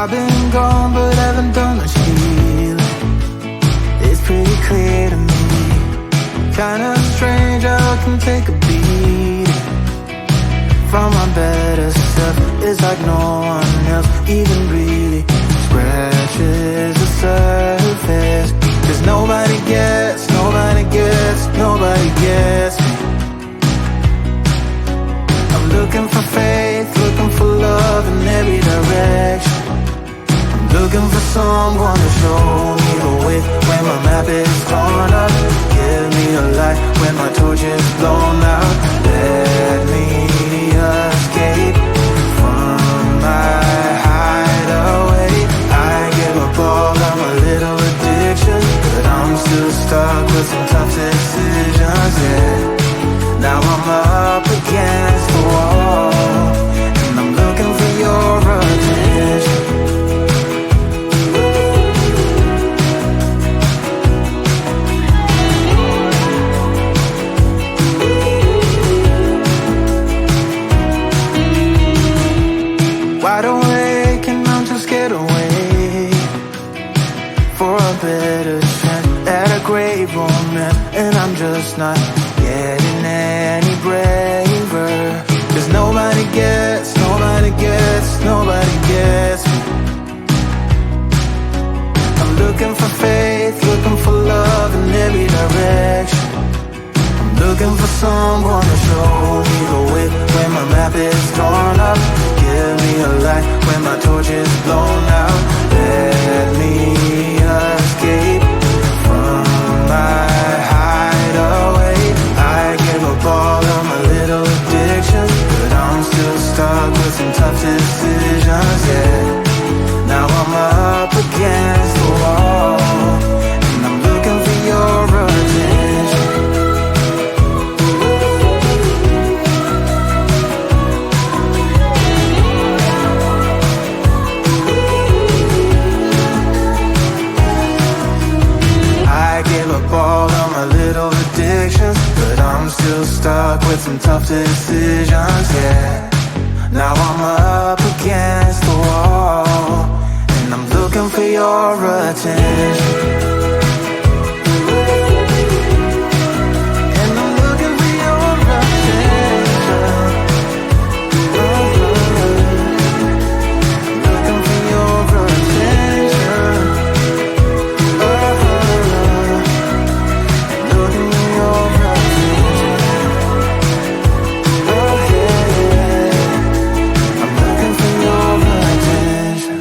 I've been gone but haven't done much healing. It's pretty clear to me, kinda strange how I can take a beating from my better self. It's like no one else even really scratches the surface. Cause nobody gets, nobody gets, nobody gets me. I'm looking for faith, looking for love in every direction. I'm looking for someone to show me the way when my map is torn up. Give me a light when my torch is blown out. Let me escape from my hideaway. I give up all of my little addictions, but I'm still stuck with some tough decisions, yeah. Now I'm up against the wall, and I'm looking for your attention. Wide awake and I'm too scared away for a better chance at a great romance, and I'm just not getting any braver. Cause nobody gets, nobody gets, nobody gets me. I'm looking for faith, looking for love in every direction. I'm looking for someone to show me the way when my map is torn up. Give me a light when my torch is blown out. Let me escape from my hideaway. I give up all of my little addictions, but I'm still stuck with some tough decisions, yeah. Now I'm up against the wall, and I'm looking for your attention. I give up all of my little addictions, but I'm still stuck with some tough decisions, yeah. Now I'm up against the wall, and I'm looking for your attention. And I'm looking for your attention. I'm looking for your attention. Looking for your attention. Oh yeah, I'm looking for your attention.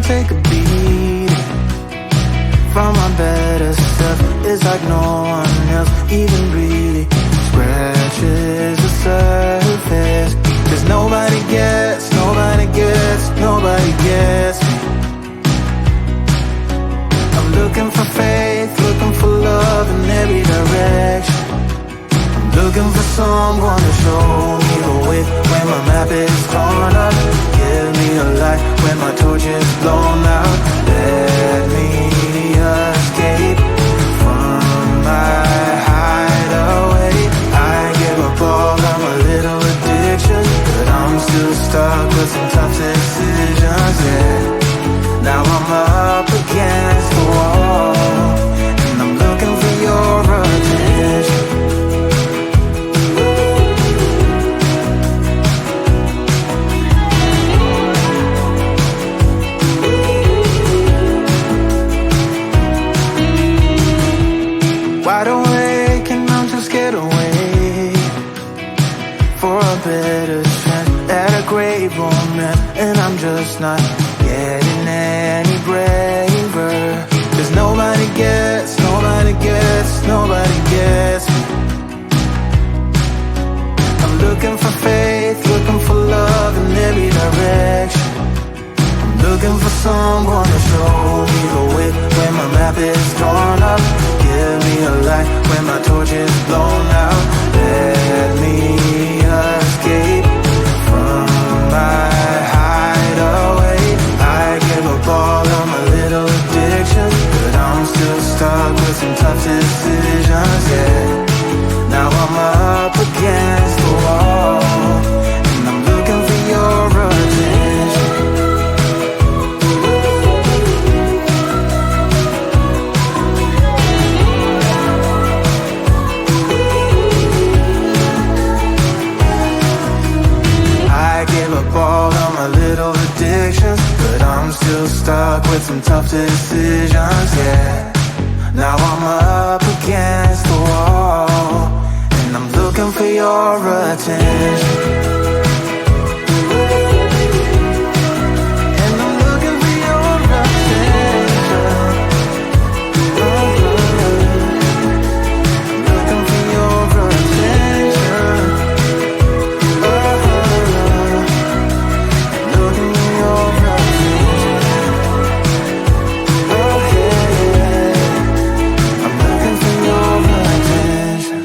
take a beat from my better self. It's like no one else even really scratches the surface. 'Cause nobody gets, nobody gets, nobody gets me. I'm looking for faith, looking for love in every direction. I'm looking for someone to show me the way when my map is torn up. Give me a light when my torch is blown out. Let me escape from my hideaway. I give up all of my little addictions, but I'm still stuck with some tough decisions, yeah. Now I'm up against the wall, and I'm looking for your attention. Wide awake and I'm too scared to wait for a better chance at a great romance, and I'm just not getting any braver. 'Cause nobody gets, nobody gets, nobody gets me. I'm looking for faith, looking for love in every direction. I'm looking for someone to show me the way when my map is torn up. Give me a light when my torch is blown out. Let me escape from my hideaway. I give up all of my little addictions, but I'm still stuck with some tough decisions, yeah. Now I'm up against the wall, and I'm looking for your attention. I give up all of my little addictions, but I'm still stuck with some tough decisions, yeah. Now I'm up against the wall, and I'm looking for your attention. And I'm looking for your attention. Looking for your attention. Looking for your attention. I'm looking for your attention.